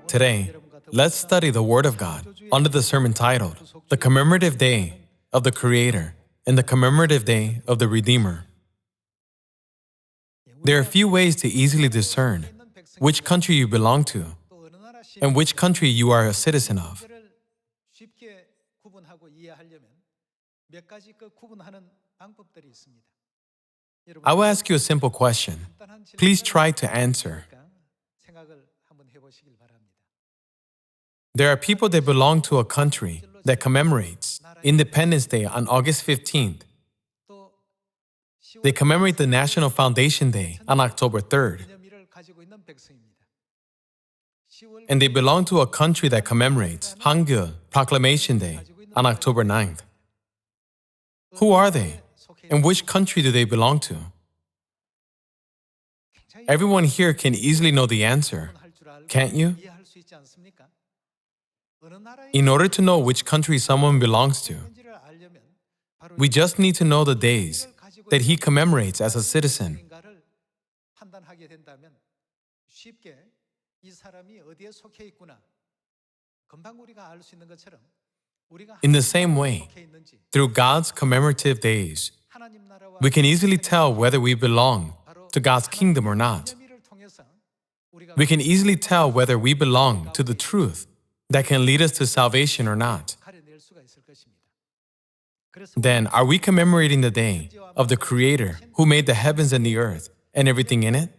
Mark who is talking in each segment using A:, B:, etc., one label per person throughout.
A: Today, let's study the Word of God under the sermon titled, The Commemorative Day of the Creator and the Commemorative Day of the Redeemer. There are few ways to easily discern which country you belong to and which country you are a citizen of. I will ask you a simple question. Please try to answer. There are people that belong to a country that commemorates Independence Day on August 15th. They commemorate the National Foundation Day on October 3rd. And they belong to a country that commemorates Hangul Proclamation Day on October 9th. Who are they? And which country do they belong to? Everyone here can easily know the answer, can't you? In order to know which country someone belongs to, we just need to know the days that he commemorates as a citizen. In the same way, through God's commemorative days, we can easily tell whether we belong to God's kingdom or not. We can easily tell whether we belong to the truth that can lead us to salvation or not. Then, are we commemorating the day of the Creator who made the heavens and the earth and everything in it?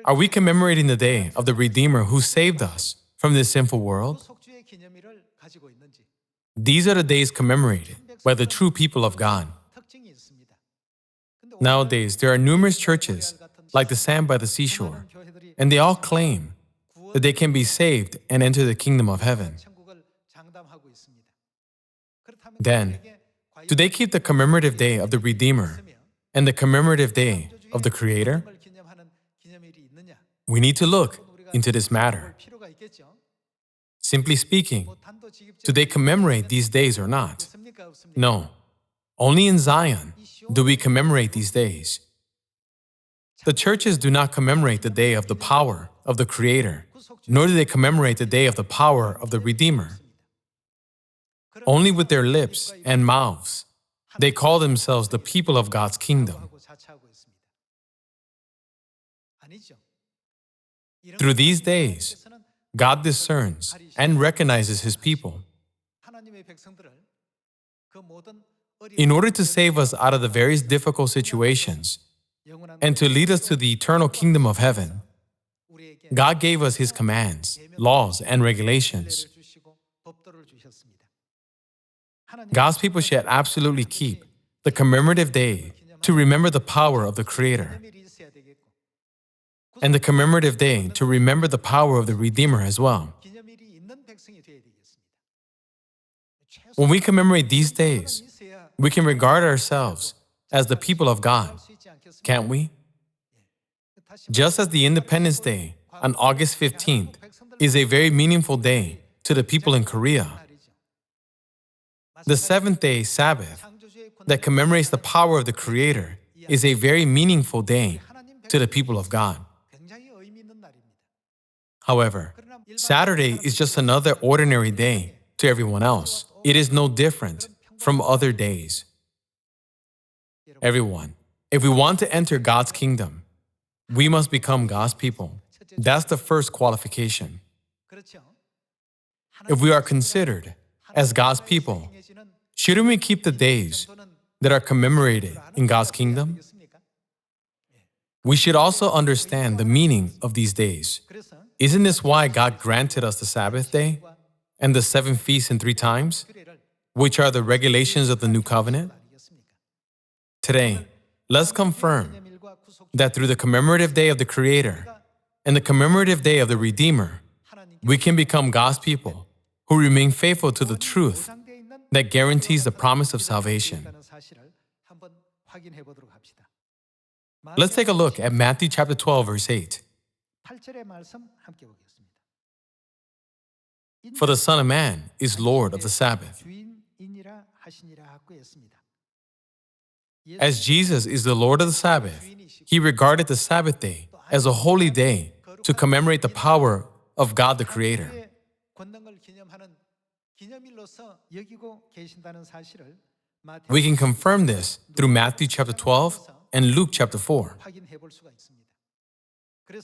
A: Are we commemorating the day of the Redeemer who saved us from this sinful world? These are the days commemorated by the true people of God. Nowadays, there are numerous churches like the sand by the seashore, and they all claim that they can be saved and enter the kingdom of heaven. Then, do they keep the commemorative day of the Redeemer and the commemorative day of the Creator? We need to look into this matter. Simply speaking, do they commemorate these days or not? No. Only in Zion do we commemorate these days. The churches do not commemorate the day of the power of the Creator, nor do they commemorate the day of the power of the Redeemer. Only with their lips and mouths, they call themselves the people of God's kingdom. Through these days, God discerns and recognizes His people. In order to save us out of the various difficult situations and to lead us to the eternal kingdom of heaven, God gave us His commands, laws, and regulations. God's people should absolutely keep the commemorative day to remember the power of the Creator, and the commemorative day to remember the power of the Redeemer as well. When we commemorate these days, we can regard ourselves as the people of God, can't we? Just as the Independence Day on August 15th is a very meaningful day to the people in Korea, the seventh-day Sabbath that commemorates the power of the Creator is a very meaningful day to the people of God. However, Saturday is just another ordinary day to everyone else. It is no different from other days. Everyone, if we want to enter God's kingdom, we must become God's people. That's the first qualification. If we are considered as God's people, shouldn't we keep the days that are commemorated in God's kingdom? We should also understand the meaning of these days. Isn't this why God granted us the Sabbath day and the 7 feasts in 3 times, which are the regulations of the New Covenant? Today, let's confirm that through the commemorative day of the Creator and the commemorative day of the Redeemer, we can become God's people who remain faithful to the truth that guarantees the promise of salvation. Let's take a look at Matthew chapter 12, verse 8. For the Son of Man is Lord of the Sabbath. As Jesus is the Lord of the Sabbath, He regarded the Sabbath day as a holy day to commemorate the power of God the Creator. We can confirm this through Matthew chapter 12 and Luke chapter 4.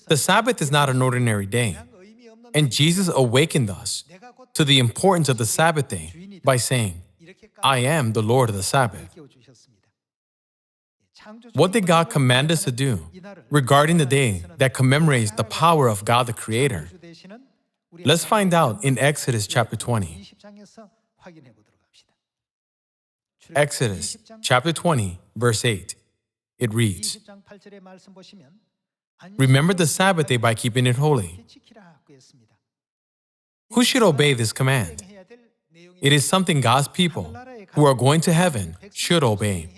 A: The Sabbath is not an ordinary day, and Jesus awakened us to the importance of the Sabbath day by saying, I am the Lord of the Sabbath. What did God command us to do regarding the day that commemorates the power of God the Creator? Let's find out in Exodus chapter 20. Exodus chapter 20, verse 8. It reads, Remember the Sabbath day by keeping it holy. Who should obey this command? It is something God's people who are going to heaven should obey.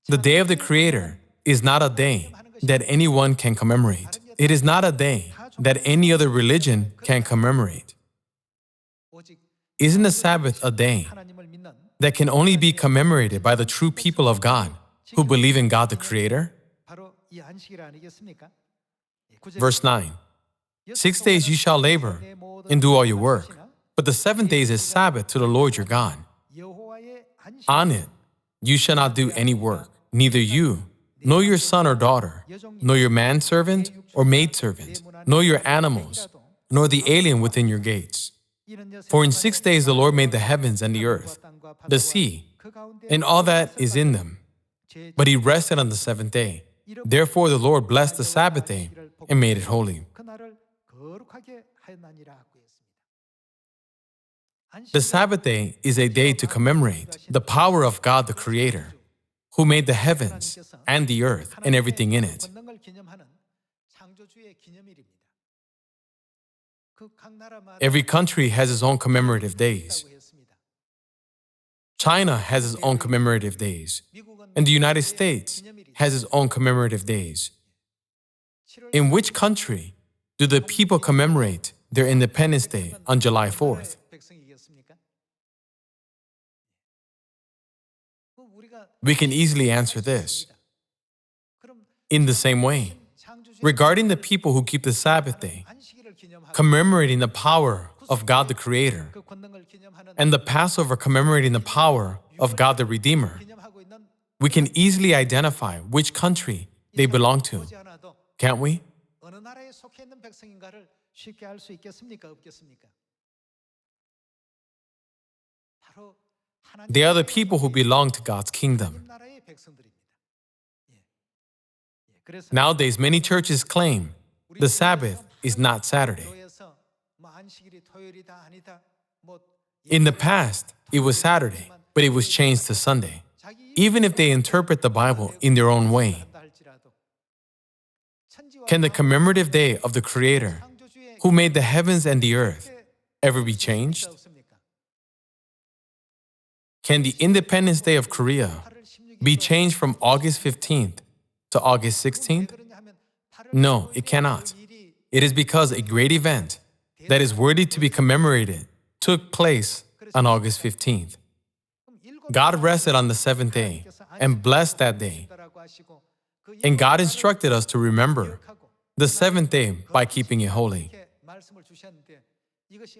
A: The day of the Creator is not a day that anyone can commemorate. It is not a day that any other religion can commemorate. Isn't the Sabbath a day that can only be commemorated by the true people of God who believe in God the Creator? Verse 9. 6 days you shall labor and do all your work, but the 7 days is Sabbath to the Lord your God. On it you shall not do any work, neither you, nor your son or daughter, nor your manservant or maidservant, nor your animals, nor the alien within your gates. For in 6 days the Lord made the heavens and the earth, the sea, and all that is in them. But he rested on the seventh day. Therefore the Lord blessed the Sabbath day and made it holy. The Sabbath day is a day to commemorate the power of God the Creator, who made the heavens and the earth and everything in it. Every country has its own commemorative days. China has its own commemorative days, and the United States has its own commemorative days. In which country do the people commemorate their Independence Day on July 4th? We can easily answer this. In the same way, regarding the people who keep the Sabbath day, commemorating the power of God the Creator, and the Passover commemorating the power of God the Redeemer, we can easily identify which country they belong to, can't we? They are the people who belong to God's kingdom. Nowadays, many churches claim the Sabbath is not Saturday. In the past, it was Saturday, but it was changed to Sunday, even if they interpret the Bible in their own way. Can the commemorative day of the Creator, who made the heavens and the earth, ever be changed? Can the Independence Day of Korea be changed from August 15th to August 16th? No, it cannot. It is because a great event that is worthy to be commemorated took place on August 15th. God rested on the seventh day and blessed that day. And God instructed us to remember the seventh day by keeping it holy.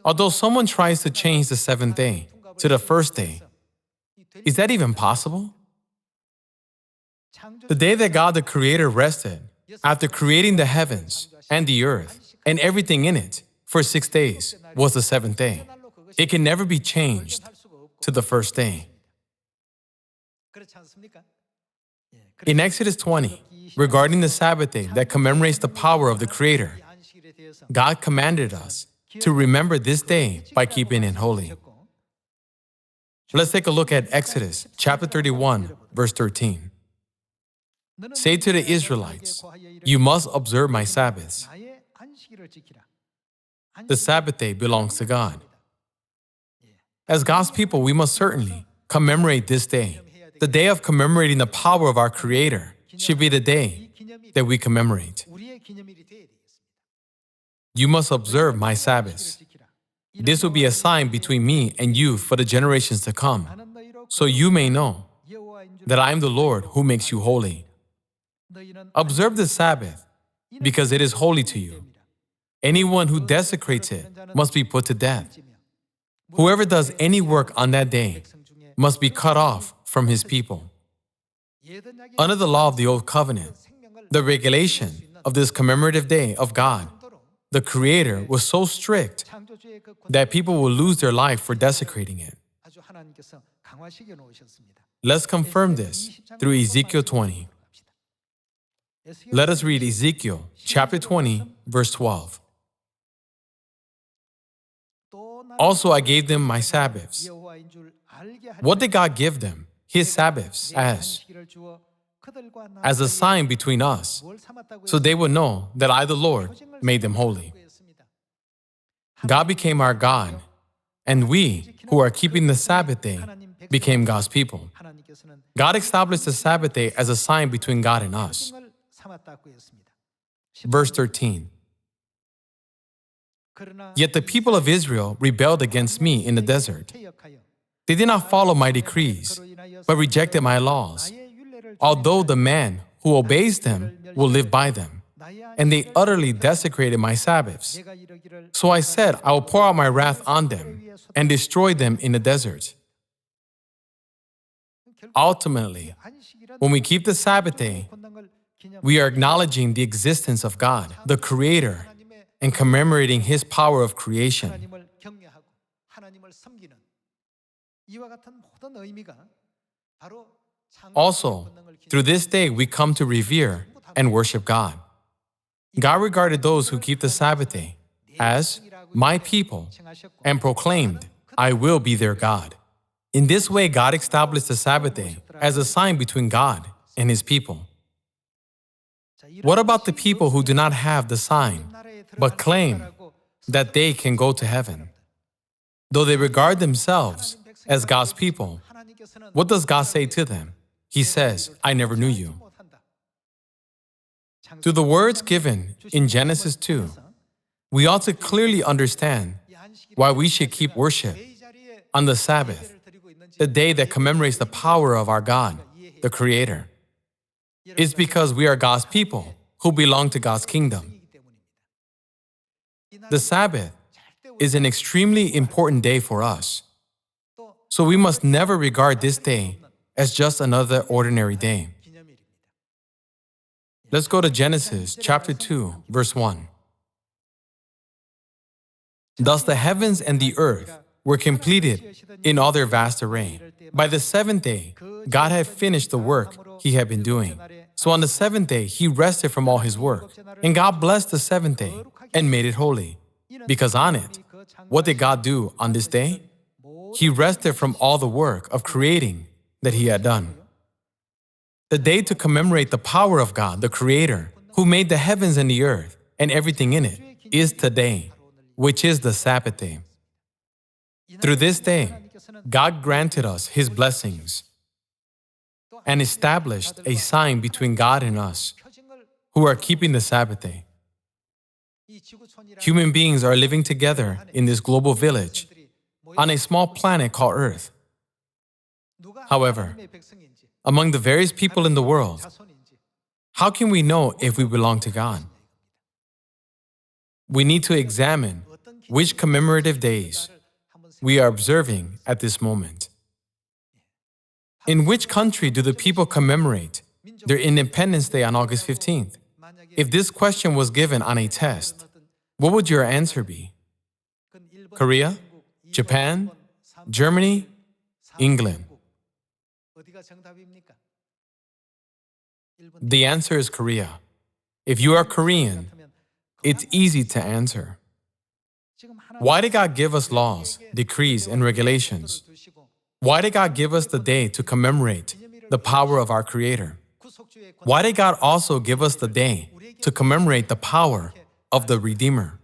A: Although someone tries to change the seventh day to the first day, is that even possible? The day that God the Creator rested after creating the heavens and the earth and everything in it for 6 days was the seventh day. It can never be changed to the first day. In Exodus 20, regarding the Sabbath day that commemorates the power of the Creator, God commanded us to remember this day by keeping it holy. Let's take a look at Exodus chapter 31, verse 13. Say to the Israelites, you must observe my Sabbaths. The Sabbath day belongs to God. As God's people, we must certainly commemorate this day. The day of commemorating the power of our Creator should be the day that we commemorate. You must observe my Sabbaths. This will be a sign between me and you for the generations to come, so you may know that I am the Lord who makes you holy. Observe the Sabbath, because it is holy to you. Anyone who desecrates it must be put to death. Whoever does any work on that day must be cut off from his people. Under the law of the Old Covenant, the regulation of this commemorative day of God, the Creator, was so strict that people will lose their life for desecrating it. Let's confirm this through Ezekiel 20. Let us read Ezekiel chapter 20, verse 12. Also I gave them my Sabbaths. What did God give them? His Sabbaths as a sign between us, so they would know that I, the Lord, made them holy. God became our God, and we, who are keeping the Sabbath day, became God's people. God established the Sabbath day as a sign between God and us. Verse 13. Yet the people of Israel rebelled against me in the desert. They did not follow my decrees, but rejected my laws, although the man who obeys them will live by them. And they utterly desecrated my Sabbaths. So I said, I will pour out my wrath on them and destroy them in the desert. Ultimately, when we keep the Sabbath day, we are acknowledging the existence of God, the Creator, and commemorating His power of creation. Also, through this day, we come to revere and worship God. God regarded those who keep the Sabbath day as my people and proclaimed, I will be their God. In this way, God established the Sabbath day as a sign between God and His people. What about the people who do not have the sign, but claim that they can go to heaven? Though they regard themselves as God's people, what does God say to them? He says, I never knew you. Through the words given in Genesis 2, we ought to clearly understand why we should keep worship on the Sabbath, the day that commemorates the power of our God, the Creator. It's because we are God's people who belong to God's kingdom. The Sabbath is an extremely important day for us, so we must never regard this day as just another ordinary day. Let's go to Genesis chapter 2, verse 1. Thus the heavens and the earth were completed in all their vast array. By the seventh day, God had finished the work He had been doing. So on the seventh day, He rested from all His work. And God blessed the seventh day and made it holy. Because on it, what did God do on this day? He rested from all the work of creating that He had done. The day to commemorate the power of God, the Creator, who made the heavens and the earth and everything in it, is today, which is the Sabbath day. Through this day, God granted us His blessings and established a sign between God and us, who are keeping the Sabbath day. Human beings are living together in this global village on a small planet called Earth. However, among the various people in the world, how can we know if we belong to God? We need to examine which commemorative days we are observing at this moment. In which country do the people commemorate their Independence Day on August 15th? If this question was given on a test, what would your answer be? Korea? Japan? Germany? England? The answer is Korea. If you are Korean, it's easy to answer. Why did God give us laws, decrees, and regulations? Why did God give us the day to commemorate the power of our Creator? Why did God also give us the day to commemorate the power of the Redeemer?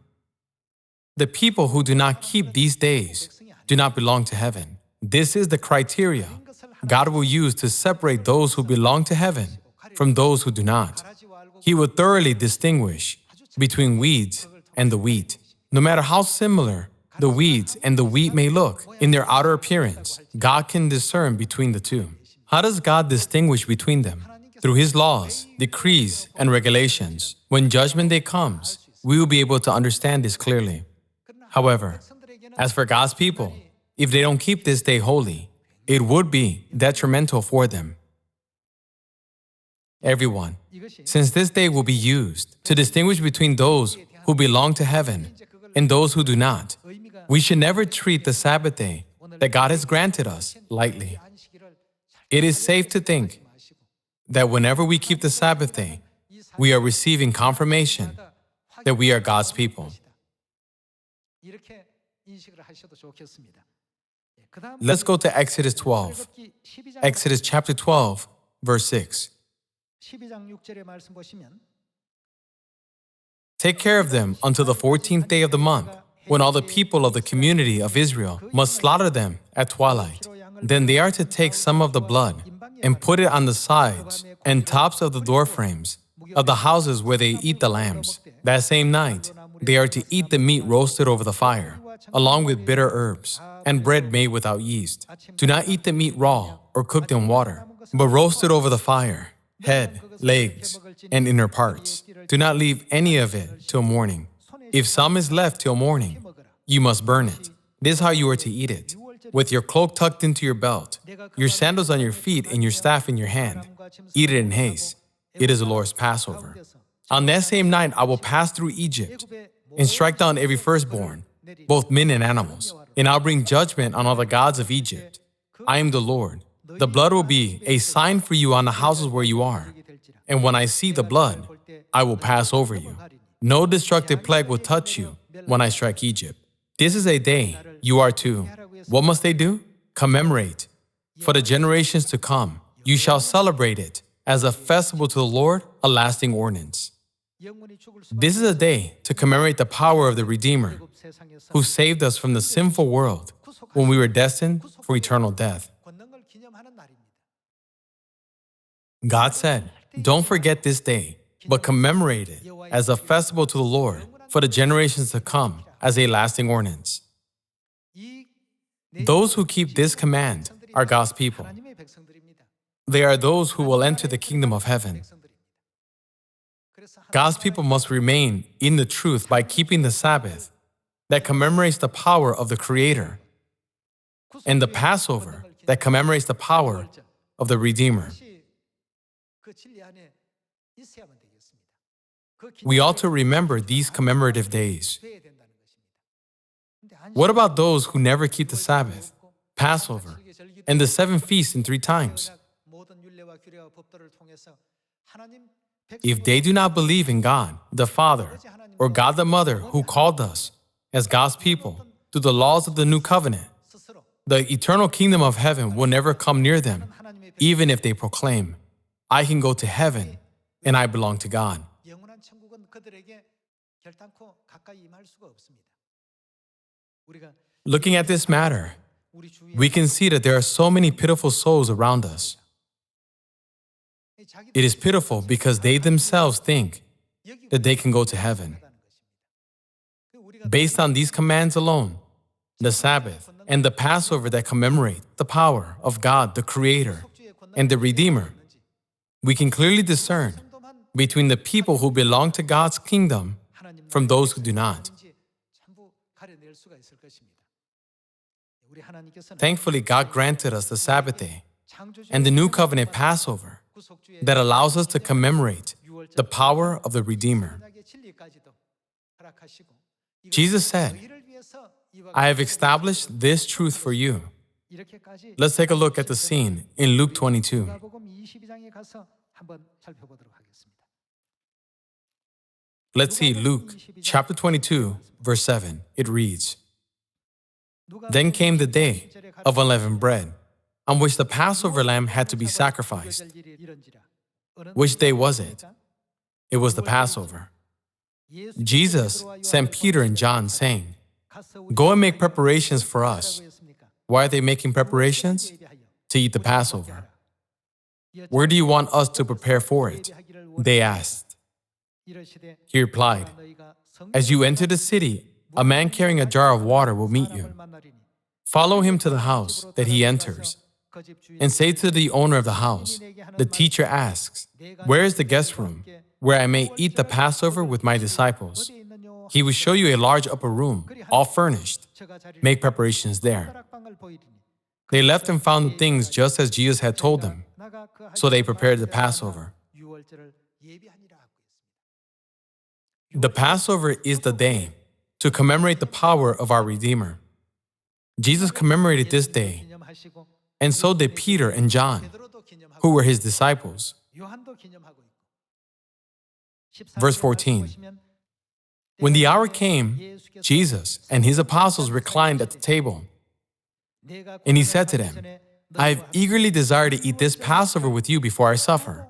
A: The people who do not keep these days do not belong to heaven. This is the criteria God will use to separate those who belong to heaven from those who do not. He will thoroughly distinguish between weeds and the wheat. No matter how similar the weeds and the wheat may look in their outer appearance, God can discern between the two. How does God distinguish between them? Through His laws, decrees, and regulations, when Judgment Day comes, we will be able to understand this clearly. However, as for God's people, if they don't keep this day holy, it would be detrimental for them. Everyone, since this day will be used to distinguish between those who belong to heaven and those who do not, we should never treat the Sabbath day that God has granted us lightly. It is safe to think that whenever we keep the Sabbath day, we are receiving confirmation that we are God's people. Let's go to Exodus 12. Exodus chapter 12, verse 6. Take care of them until the 14th day of the month, when all the people of the community of Israel must slaughter them at twilight. Then they are to take some of the blood and put it on the sides and tops of the door frames of the houses where they eat the lambs. That same night, they are to eat the meat roasted over the fire, along with bitter herbs and bread made without yeast. Do not eat the meat raw or cooked in water, but roast it over the fire, head, legs, and inner parts. Do not leave any of it till morning. If some is left till morning, you must burn it. This is how you are to eat it: with your cloak tucked into your belt, your sandals on your feet, and your staff in your hand. Eat it in haste. It is the Lord's Passover. On that same night, I will pass through Egypt and strike down every firstborn, both men and animals, and I'll bring judgment on all the gods of Egypt. I am the Lord. The blood will be a sign for you on the houses where you are. And when I see the blood, I will pass over you. No destructive plague will touch you when I strike Egypt. This is a day you are to. What must they do? Commemorate. For the generations to come, you shall celebrate it as a festival to the Lord, a lasting ordinance. This is a day to commemorate the power of the Redeemer, who saved us from the sinful world when we were destined for eternal death. God said, don't forget this day, but commemorate it as a festival to the Lord for the generations to come as a lasting ordinance. Those who keep this command are God's people. They are those who will enter the kingdom of heaven. God's people must remain in the truth by keeping the Sabbath that commemorates the power of the Creator, and the Passover that commemorates the power of the Redeemer. We ought to remember these commemorative days. What about those who never keep the Sabbath, Passover, and the 7 feasts in 3 times? If they do not believe in God, the Father, or God the Mother who called us as God's people through the laws of the new covenant, the eternal kingdom of heaven will never come near them, even if they proclaim, I can go to heaven and I belong to God. Looking at this matter, we can see that there are so many pitiful souls around us. It is pitiful because they themselves think that they can go to heaven. Based on these commands alone, the Sabbath and the Passover that commemorate the power of God, the Creator, and the Redeemer, we can clearly discern between the people who belong to God's kingdom from those who do not. Thankfully, God granted us the Sabbath day and the New Covenant Passover that allows us to commemorate the power of the Redeemer. Jesus said, I have established this truth for you. Let's take a look at the scene in Luke 22. Let's see Luke chapter 22, verse 7. It reads, Then came the day of unleavened bread, on which the Passover lamb had to be sacrificed. Which day was it? It was the Passover. Jesus sent Peter and John, saying, Go and make preparations for us. Why are they making preparations? To eat the Passover. Where do you want us to prepare for it? They asked. He replied, As you enter the city, a man carrying a jar of water will meet you. Follow him to the house that he enters, and say to the owner of the house, the teacher asks, where is the guest room where I may eat the Passover with my disciples? He will show you a large upper room, all furnished. Make preparations there. They left and found things just as Jesus had told them. So they prepared the Passover. The Passover is the day to commemorate the power of our Redeemer. Jesus commemorated this day, and so did Peter and John, who were his disciples. Verse 14. When the hour came, Jesus and his apostles reclined at the table, and he said to them, I have eagerly desired to eat this Passover with you before I suffer.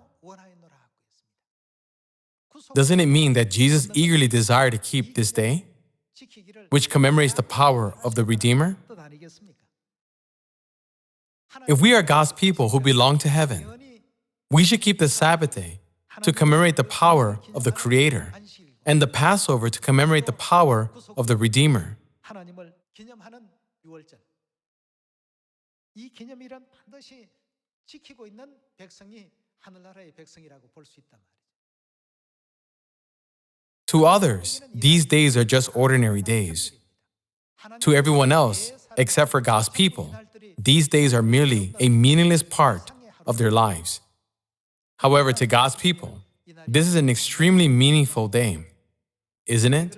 A: Doesn't it mean that Jesus eagerly desired to keep this day, which commemorates the power of the Redeemer? If we are God's people who belong to heaven, we should keep the Sabbath day to commemorate the power of the Creator, and the Passover to commemorate the power of the Redeemer. To others, these days are just ordinary days. To everyone else, except for God's people, these days are merely a meaningless part of their lives. However, to God's people, this is an extremely meaningful day, isn't it?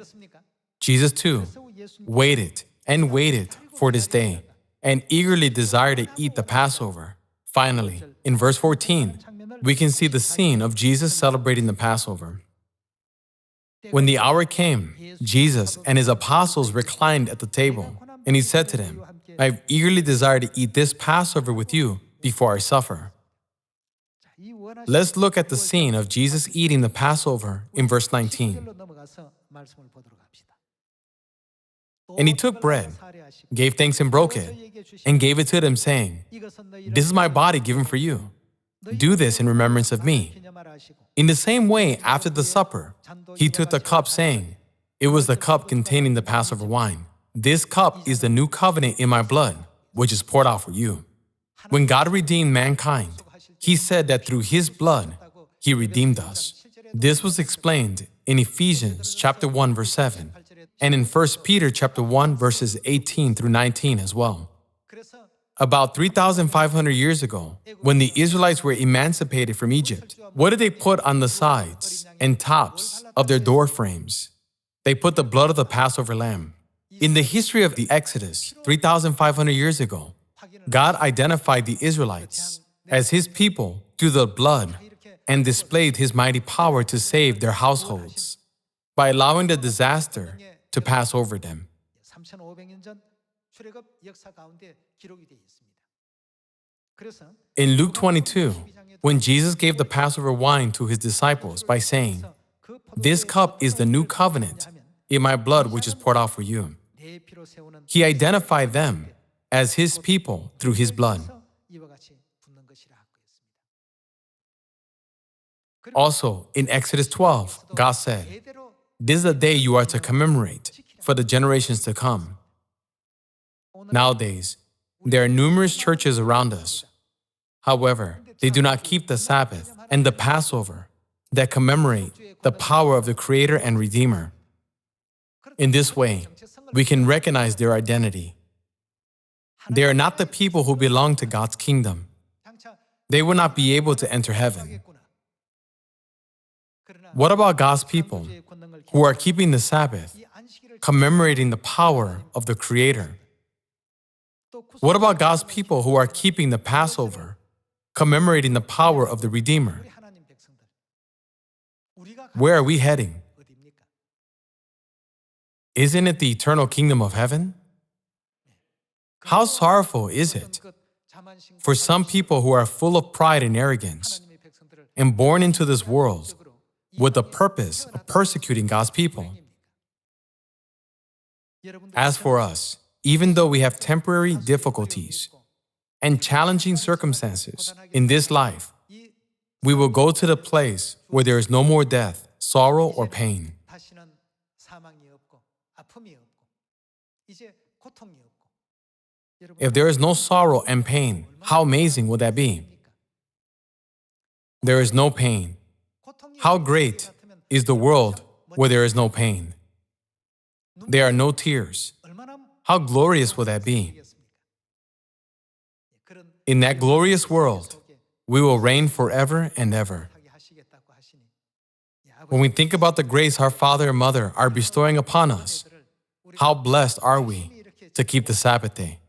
A: Jesus too waited and waited for this day and eagerly desired to eat the Passover. Finally, in verse 14, we can see the scene of Jesus celebrating the Passover. When the hour came, Jesus and his apostles reclined at the table, and he said to them, I have eagerly desired to eat this Passover with you before I suffer. Let's look at the scene of Jesus eating the Passover in verse 19. And he took bread, gave thanks and broke it, and gave it to them, saying, This is my body given for you. Do this in remembrance of me. In the same way, after the supper, he took the cup, saying, It was the cup containing the Passover wine. This cup is the new covenant in my blood, which is poured out for you. When God redeemed mankind, he said that through his blood, he redeemed us. This was explained in Ephesians chapter 1, verse 7, and in 1 Peter chapter 1, verses 18 through 19 as well. About 3,500 years ago, when the Israelites were emancipated from Egypt, what did they put on the sides and tops of their door frames? They put the blood of the Passover lamb. In the history of the Exodus, 3,500 years ago, God identified the Israelites as his people through the blood and displayed his mighty power to save their households by allowing the disaster to pass over them. In Luke 22, when Jesus gave the Passover wine to his disciples by saying, This cup is the new covenant in my blood which is poured out for you, he identified them as his people through his blood. Also, in Exodus 12, God said, This is the day you are to commemorate for the generations to come. Nowadays, there are numerous churches around us. However, they do not keep the Sabbath and the Passover that commemorate the power of the Creator and Redeemer. In this way, we can recognize their identity. They are not the people who belong to God's kingdom. They will not be able to enter heaven. What about God's people who are keeping the Sabbath, commemorating the power of the Creator? What about God's people who are keeping the Passover, commemorating the power of the Redeemer? Where are we heading? Isn't it the eternal kingdom of heaven? How sorrowful is it for some people who are full of pride and arrogance and born into this world with the purpose of persecuting God's people? As for us, even though we have temporary difficulties and challenging circumstances in this life, we will go to the place where there is no more death, sorrow, or pain. If there is no sorrow and pain, how amazing would that be? There is no pain. How great is the world where there is no pain? There are no tears. How glorious will that be? In that glorious world, we will reign forever and ever. When we think about the grace our father and mother are bestowing upon us, how blessed are we to keep the Sabbath day?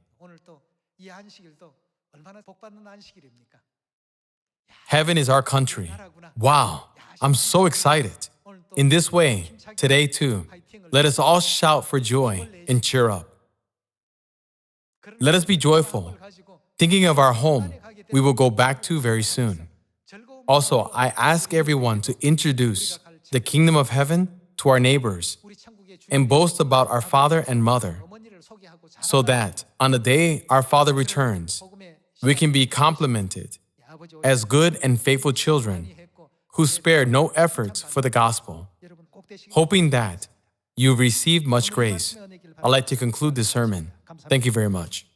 A: Heaven is our country. Wow, I'm so excited. In this way, today too, let us all shout for joy and cheer up. Let us be joyful, thinking of our home we will go back to very soon. Also, I ask everyone to introduce the kingdom of heaven to our neighbors and boast about our father and mother, so that on the day our Father returns, we can be complimented as good and faithful children who spared no efforts for the gospel. Hoping that you've received much grace, I'd like to conclude this sermon. Thank you very much.